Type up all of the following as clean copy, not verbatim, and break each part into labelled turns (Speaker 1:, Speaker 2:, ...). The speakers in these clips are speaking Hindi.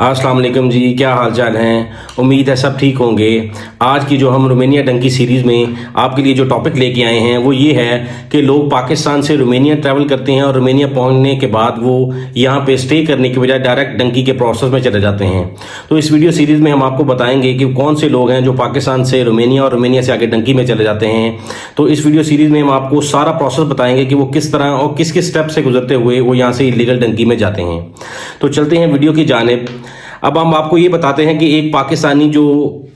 Speaker 1: अस्सलाम वालेकुम जी, क्या हाल चाल हैं। उम्मीद है सब ठीक होंगे। आज की जो हम रोमानिया डंकी सीरीज़ में आपके लिए जो टॉपिक लेके आए हैं वो ये है कि लोग पाकिस्तान से रोमानिया ट्रैवल करते हैं और रोमानिया पहुंचने के बाद वो यहाँ पे स्टे करने के बजाय डायरेक्ट डंकी के प्रोसेस में चले जाते हैं। तो इस वीडियो सीरीज़ में हम आपको बताएंगे कि कौन से लोग हैं जो पाकिस्तान से रोमानिया और रोमानिया से आगे डंकी में चले जाते हैं। तो इस वीडियो सीरीज़ में हम आपको सारा प्रोसेस बताएंगे कि वो किस तरह और किस किस स्टेप से गुजरते हुए वो यहाँ से इलीगल डंकी में जाते हैं। तो चलते हैं वीडियो की जानिब। अब हम आपको ये बताते हैं कि एक पाकिस्तानी जो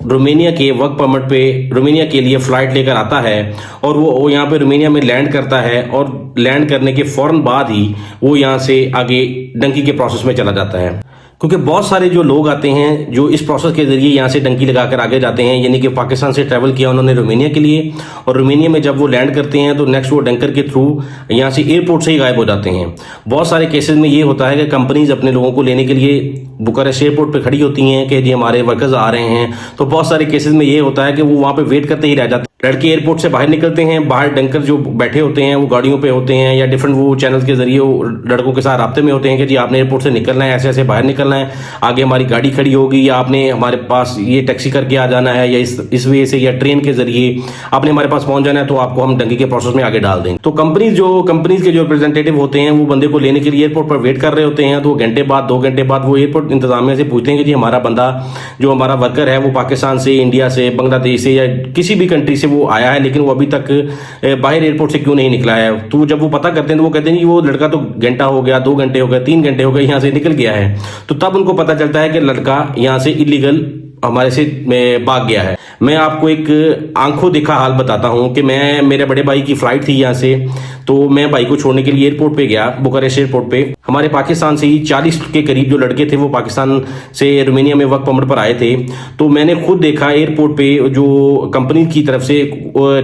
Speaker 1: रोमानिया के वर्क परमिट पे रोमानिया के लिए फ़्लाइट लेकर आता है और वो यहाँ पे रोमानिया में लैंड करता है और लैंड करने के फ़ौरन बाद ही वो यहाँ से आगे डंकी के प्रोसेस में चला जाता है। क्योंकि बहुत सारे जो लोग आते हैं जो इस प्रोसेस के जरिए यहाँ से डंकी लगाकर आगे जाते हैं, यानी कि पाकिस्तान से ट्रैवल किया उन्होंने रोमानिया के लिए और रोमानिया में जब वो लैंड करते हैं तो नेक्स्ट वो डंकर के थ्रू यहाँ से एयरपोर्ट से ही गायब हो जाते हैं। बहुत सारे केसेस में ये होता है कि कंपनीज अपने लोगों को लेने के लिए बुखारेस्ट एयरपोर्ट पे खड़ी होती हैं कि जी हमारे वर्कर्स आ रहे हैं। तो बहुत सारे केसेस में ये होता है कि वो वहाँ पे वेट करते ही रह जाते हैं। लड़के एयरपोर्ट से बाहर निकलते हैं, बाहर डंकर जो बैठे होते हैं वो गाड़ियों पे होते हैं या डिफरेंट वो चैनल्स के जरिए वो लड़कों के साथ राब्ते में होते हैं कि जी आपने एयरपोर्ट से निकलना है, ऐसे ऐसे बाहर निकलना है, आगे हमारी गाड़ी खड़ी होगी या आपने हमारे पास ये टैक्सी करके आ जाना है या इस वजह से या ट्रेन के जरिए आपने हमारे पास पहुंच जाना है, तो आपको हम डंकी के प्रोसेस में आगे डाल देंगे। तो कंपनीज के जो रिप्रेजेंटेटिव होते हैं वो बंदे को लेने के लिए एयरपोर्ट पर वेट कर रहे होते हैं। तो घंटे बाद 2 घंटे बाद वो एयरपोर्ट इंतजामिया से पूछते हैं कि जी हमारा बंदा जो हमारा वर्कर है वो पाकिस्तान से, इंडिया से, बांग्लादेश से या किसी भी कंट्री से वो आया है लेकिन वो अभी तक बाहर एयरपोर्ट से क्यों नहीं निकला है। तो जब वो पता करते हैं तो वो कहते हैं वो लड़का तो घंटा हो गया, 2 घंटे हो गए, 3 घंटे हो गए यहाँ से निकल गया है। तो तब उनको पता चलता है कि लड़का यहाँ से इलीगल हमारे से भाग गया है। मैं आपको एक आंखों देखा हाल बताता हूँ कि मेरे बड़े भाई की फ्लाइट थी यहाँ से, तो मैं भाई को छोड़ने के लिए एयरपोर्ट पे गया, बुखारेस्ट एयरपोर्ट पे। हमारे पाकिस्तान से ही 40 के करीब जो लड़के थे वो पाकिस्तान से रोमानिया में वर्क परमिट पर आए थे। तो मैंने खुद देखा एयरपोर्ट पे जो कंपनी की तरफ से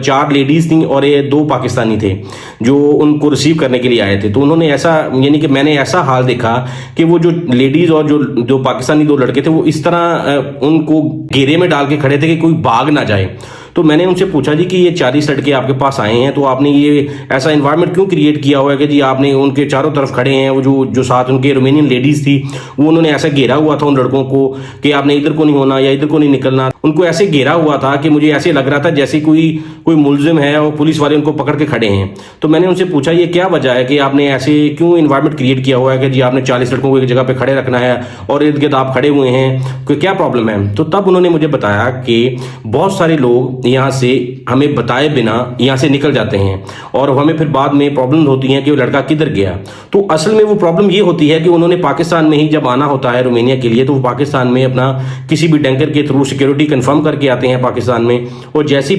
Speaker 1: 4 लेडीज थी और 2 पाकिस्तानी थे जो उनको रिसीव करने के लिए आए थे। तो उन्होंने ऐसा, यानी कि मैंने ऐसा हाल देखा कि वो जो लेडीज और जो पाकिस्तानी 2 लड़के थे वो इस तरह उनको घेरे में डाल के खड़े थे कि कोई भाग ना जाए। तो मैंने उनसे पूछा जी कि ये 40 लड़के आपके पास आए हैं तो आपने ये ऐसा एनवायरनमेंट क्यों क्रिएट किया हुआ है कि जी आपने उनके चारों तरफ खड़े हैं, वो जो साथ उनके रोमानियन लेडीज थी वो उन्होंने ऐसा घेरा हुआ था उन लड़कों को कि आपने इधर को नहीं होना या इधर को नहीं निकलना। उनको ऐसे घेरा हुआ था कि मुझे ऐसे लग रहा था जैसे कोई मुलजिम है और पुलिस वाले उनको पकड़ के खड़े हैं। तो मैंने उनसे पूछा ये क्या वजह है कि आपने ऐसे क्यों एनवायरनमेंट क्रिएट किया हुआ है कि जी आपने 40 लड़कों को एक जगह पे खड़े रखना है और इर्द गिर्द आप खड़े हुए हैं, कोई क्या प्रॉब्लम है। तो तब उन्होंने मुझे बताया कि बहुत सारे लोग यहाँ से हमें बताए बिना यहाँ से निकल जाते हैं और हमें फिर बाद में प्रॉब्लम होती है कि वो लड़का किधर गया। तो असल में वो प्रॉब्लम ये होती है कि उन्होंने पाकिस्तान में ही जब आना होता है रोमानिया के लिए तो वो पाकिस्तान में अपना किसी भी डंकर के थ्रू सिक्योरिटी कंफर्म करके आते हैं पाकिस्तान में, और जैसे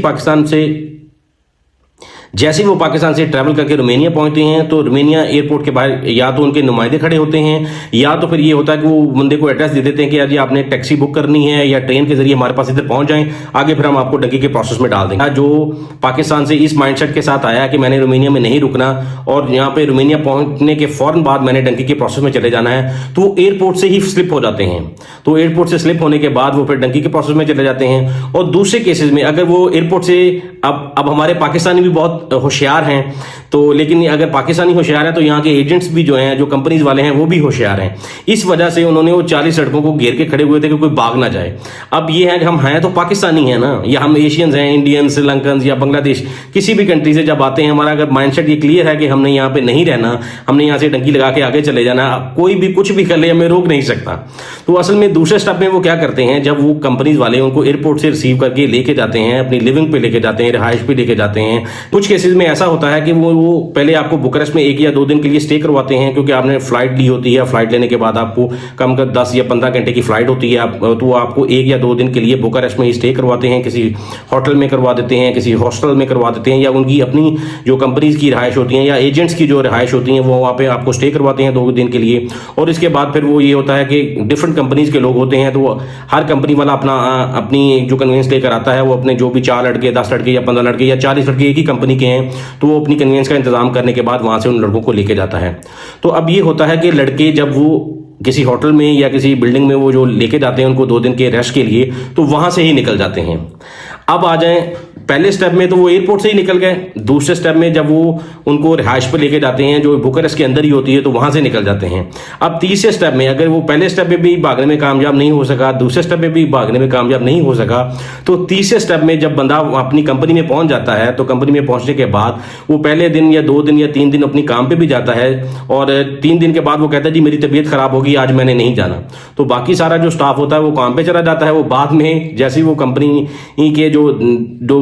Speaker 1: ही वो पाकिस्तान से ट्रैवल करके रोमानिया पहुंचते हैं तो रोमानिया एयरपोर्ट के बाहर या तो उनके नुमाइंदे खड़े होते हैं या तो फिर ये होता है कि वो बंदे को एड्रेस दे देते हैं कि यार जी आपने टैक्सी बुक करनी है या ट्रेन के जरिए हमारे पास इधर पहुंच जाएं, आगे फिर हम आपको डंकी के प्रोसेस में डाल देंगे। जो पाकिस्तान से इस माइंडसेट के साथ आया कि मैंने रोमानिया में नहीं रुकना और यहाँ पे रोमानिया पहुंचने के फौरन बाद मैंने डंकी के प्रोसेस में चले जाना है, तो वो एयरपोर्ट से ही स्लिप हो जाते हैं। तो एयरपोर्ट से स्लिप होने के बाद वो फिर डंकी के प्रोसेस में चले जाते हैं। और दूसरे केसेस में अगर वो एयरपोर्ट से अब हमारे पाकिस्तानी भी बहुत होशियार हैं, तो लेकिन अगर पाकिस्तानी होशियार है तो यहाँ के एजेंट्स भी जो हैं, जो कंपनीज वाले हैं वो भी होशियार हैं। इस वजह से उन्होंने वो 40 लड़कों को घेर के खड़े हुए थे कि कोई भाग ना जाए। अब ये है कि हम हैं तो पाकिस्तानी हैं ना, या हम एशियंस हैं, इंडियन, श्रीलंकन या बांग्लादेश, किसी भी कंट्री से जब आते हैं हमारा अगर माइंडसेट ये क्लियर है कि हमने यहाँ पे नहीं रहना, हमने यहाँ से डंकी लगा के आगे चले जाना, कोई भी कुछ भी कर ले हमें रोक नहीं सकता। तो असल में दूसरे स्टेप में वो क्या करते हैं, जब वो कंपनीज वाले उनको एयरपोर्ट से रिसीव करके लेके जाते हैं, अपनी लिविंग पे लेके जाते हैं, रिहाइश पे लेके जाते हैं। कुछ केसेस में ऐसा होता है कि वो पहले आपको बुखारेस्ट में 1 या 2 दिन के लिए स्टे करवाते हैं क्योंकि आपने फ्लाइट ली होती है। फ्लाइट लेने के बाद आपको कम 10 या 15 घंटे की फ्लाइट होती है, तो आपको 1 या 2 दिन के लिए बुखारेस्ट में ही स्टे करवाते हैं, किसी होटल में करवा देते हैं, किसी हॉस्टल में करवा देते हैं, या उनकी अपनी जो कंपनीज की रिहाइश होती है या एजेंट्स की जो रिहाइश होती है वो वहाँ पे आपको स्टे करवाते हैं 2 दिन के लिए। और इसके बाद फिर वो ये होता है कि डिफरेंट कंपनीज के लोग होते हैं, तो हर कंपनी वाला अपनी जो कन्वेंस लेकर आता है वो अपने जो भी 4 लड़के, 10 लड़के या 15 लड़के या 40 लड़के एक ही कंपनी के हैं, तो वो अपनी कन्वेंस का इंतजाम करने के बाद वहां से उन लड़कों को लेके जाता है। तो अब ये होता है कि लड़के जब वो किसी होटल में या किसी बिल्डिंग में वो जो लेके जाते हैं उनको 2 दिन के रेस्ट के लिए, तो वहां से ही निकल जाते हैं। अब आ जाएं पहले स्टेप में, तो वो एयरपोर्ट से ही निकल गए। दूसरे स्टेप में जब वो उनको रिहाइश पर लेके जाते हैं जो बुखारेस्ट के अंदर ही होती है, तो वहां से निकल जाते हैं। अब तीसरे स्टेप में अगर वो पहले स्टेप में भी भागने में कामयाब नहीं हो सका, दूसरे स्टेप में भी भागने में कामयाब नहीं हो सका, तो तीसरे स्टेप में जब बंदा अपनी कंपनी में पहुंच जाता है, तो कंपनी में पहुंचने के बाद वो पहले दिन या 2 दिन या 3 दिन अपनी काम पे भी जाता है, और 3 दिन के बाद वो कहता है जी मेरी तबीयत खराब होगी, आज मैंने नहीं जाना। तो बाकी सारा जो स्टाफ होता है वो काम पे चला जाता है। वो बाद में जैसे ही वो कंपनी के जो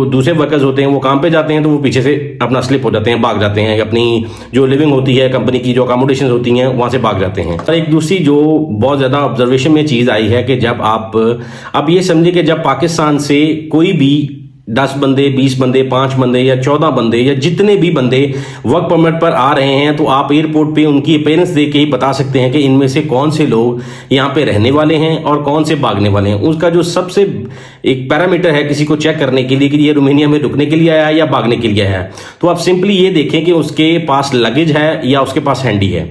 Speaker 1: दूसरे वर्कर्स होते हैं वो काम पे जाते हैं, तो वो पीछे से अपना स्लिप हो जाते हैं, भाग जाते हैं, अपनी जो लिविंग होती है कंपनी की, जो अकोमोडेशन होती हैं, वहां से भाग जाते हैं। और एक दूसरी जो बहुत ज्यादा ऑब्जर्वेशन में चीज आई है कि जब आप ये समझिए कि जब पाकिस्तान से कोई भी 10 बंदे, 20 बंदे, 5 बंदे या 14 बंदे या जितने भी बंदे वर्क परमिट पर आ रहे हैं, तो आप एयरपोर्ट पे उनकी अपीयरेंस देख के ही बता सकते हैं कि इनमें से कौन से लोग यहाँ पे रहने वाले हैं और कौन से भागने वाले हैं। उसका जो सबसे एक पैरामीटर है किसी को चेक करने के लिए कि ये रोमानिया में रुकने के लिए आया है या भागने के लिए आया है, तो आप सिंपली ये देखें कि उसके पास लगेज है या उसके पास हैंडी है।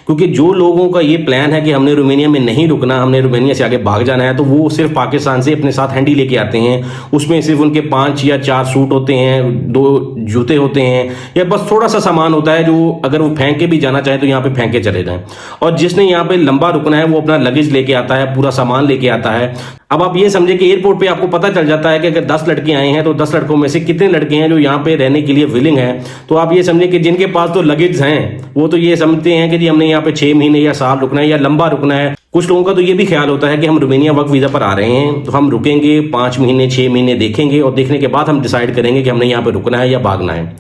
Speaker 1: क्योंकि जो लोगों का ये प्लान है कि हमने रोमानिया में नहीं रुकना, हमने रोमानिया से आगे भाग जाना है, तो वो सिर्फ पाकिस्तान से अपने साथ हैंडी लेके आते हैं। उसमें सिर्फ उनके 5 या 4 सूट होते हैं, 2 जूते होते हैं, या बस थोड़ा सा सामान होता है जो अगर वो फेंक के भी जाना चाहे तो यहाँ पे फेंक के चले जाएं। और जिसने यहाँ पे लंबा रुकना है वो अपना लगेज लेके आता है, पूरा सामान लेके आता है। अब आप ये समझे कि एयरपोर्ट पे आपको पता चल जाता है कि अगर 10 लड़के आए हैं तो 10 लड़कों में से कितने लड़के हैं जो यहाँ पे रहने के लिए विलिंग हैं। तो आप ये समझे कि जिनके पास तो लगेज हैं वो तो ये समझते हैं कि जी हमने यहाँ पे 6 महीने या साल रुकना है या लंबा रुकना है। कुछ लोगों का तो ये भी ख्याल होता है कि हम रोमानिया वर्क वीजा पर आ रहे हैं तो हम रुकेंगे 5 महीने 6 महीने देखेंगे, और देखने के बाद हम डिसाइड करेंगे कि हमने यहाँ पे रुकना है या भागना है।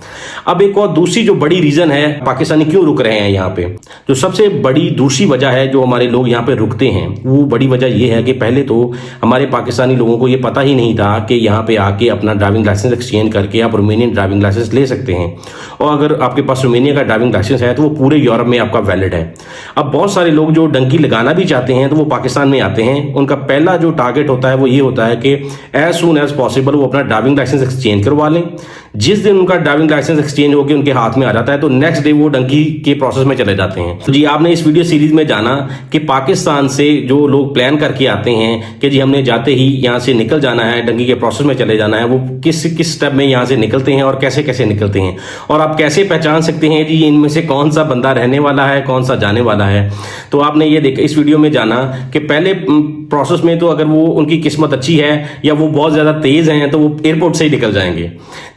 Speaker 1: अब एक और दूसरी जो बड़ी रीजन है पाकिस्तानी क्यों रुक रहे हैं यहाँ पे, जो सबसे बड़ी दूसरी वजह है जो हमारे लोग यहाँ पे रुकते हैं, वो बड़ी वजह ये है कि पहले तो हमारे पाकिस्तानी लोगों को ये पता ही नहीं था कि यहाँ पे आके अपना ड्राइविंग लाइसेंस एक्सचेंज करके आप रोमानियन ड्राइविंग लाइसेंस ले सकते हैं। और अगर आपके पास रोमानिया का ड्राइविंग लाइसेंस है तो वो पूरे यूरोप में आपका वैलिड है। अब बहुत सारे लोग जो डंकी लगाना भी चाहते हैं तो वो पाकिस्तान में आते हैं। उनका पहला जो टारगेट होता है वो ये होता है कि एज सून एज पॉसिबल वो अपना ड्राइविंग लाइसेंस एक्सचेंज करवा लें। जिस दिन उनका ड्राइविंग लाइसेंस एक्सचेंज होकर उनके हाथ में आ जाता है तो नेक्स्ट डे वो डंकी के प्रोसेस में चले जाते हैं। तो जी आपने इस वीडियो सीरीज में जाना कि पाकिस्तान से जो लोग प्लान करके आते हैं कि जी हमने जाते ही यहाँ से निकल जाना है, डंकी के प्रोसेस में चले जाना है, वो किस किस स्टेप में यहाँ से निकलते हैं और कैसे कैसे निकलते हैं, और आप कैसे पहचान सकते हैं जी इनमें से कौन सा बंदा रहने वाला है, कौन सा जाने वाला है। तो आपने ये देखा इस वीडियो में जाना कि पहले प्रोसेस में तो अगर वो उनकी किस्मत अच्छी है या वो बहुत ज़्यादा तेज़ हैं तो वो एयरपोर्ट से ही निकल जाएंगे।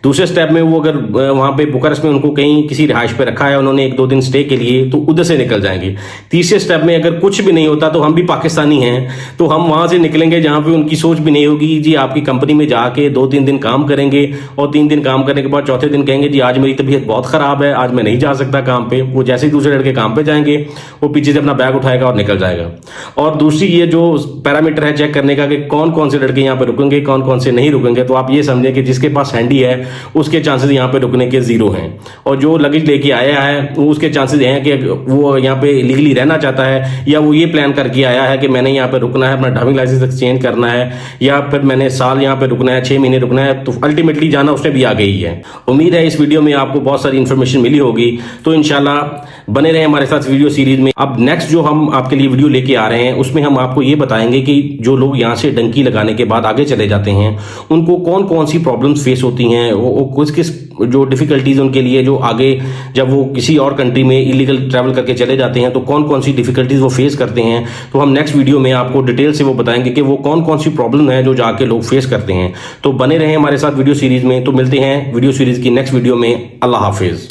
Speaker 1: दूसरे स्टेप में वो अगर वहाँ पे बुखारेस्ट में उनको कहीं किसी रिहाइश पे रखा है उन्होंने 1-2 दिन स्टे के लिए, तो उधर से निकल जाएंगे। तीसरे स्टेप में अगर कुछ भी नहीं होता तो हम भी पाकिस्तानी हैं तो हम वहाँ से निकलेंगे जहाँ पे उनकी सोच भी नहीं होगी जी आपकी कंपनी में जाके 2-3 दिन काम करेंगे और 3 दिन काम करने के बाद चौथे दिन कहेंगे जी आज मेरी तबीयत बहुत ख़राब है, आज मैं नहीं जा सकता काम पे। वो जैसे ही दूसरे लड़के काम पे जाएंगे वो पीछे से अपना बैग उठाएगा और निकल जाएगा। और दूसरी ये जो पैरामीटर है चेक करने का कि कौन कौन से लड़के यहाँ पे रुकेंगे, कौन कौन से नहीं रुकेंगे, तो आप ये समझें कि जिसके पास हैंडी है उसके चांसेस यहाँ पे रुकने के 0 हैं, और जो लगेज लेके आया है वो उसके चांसेस हैं कि वो यहाँ पे लीगली रहना चाहता है या वो ये प्लान करके आया है कि मैंने यहाँ पे रुकना है, अपना ड्राइविंग लाइसेंस एक्सचेंज करना है, या फिर मैंने साल यहाँ पे रुकना है, 6 महीने रुकना है, तो अल्टीमेटली जाना उसने भी आ गई है। उम्मीद है इस वीडियो में आपको बहुत सारी इन्फॉर्मेशन मिली होगी, तो इंशाल्लाह बने रहे हमारे साथ वीडियो सीरीज में। अब नेक्स्ट जो हम आपके लिए वीडियो लेके आ रहे हैं उसमें हम आपको ये बताएंगे कि जो लोग यहाँ से डंकी लगाने के बाद आगे चले जाते हैं उनको कौन कौन सी प्रॉब्लम्स फेस होती हैं, वो किस जो डिफिकल्टीज उनके लिए जो आगे जब वो किसी और कंट्री में इलीगल ट्रैवल करके चले जाते हैं तो कौन कौन सी डिफिकल्टीज वो फेस करते हैं। तो हम नेक्स्ट वीडियो में आपको डिटेल से वो बताएंगे कि वो कौन कौन सी प्रॉब्लम है जो जाके लोग फेस करते हैं। तो बने रहें हमारे साथ वीडियो सीरीज में। तो मिलते हैं वीडियो सीरीज की नेक्स्ट वीडियो में। अल्लाह हाफिज।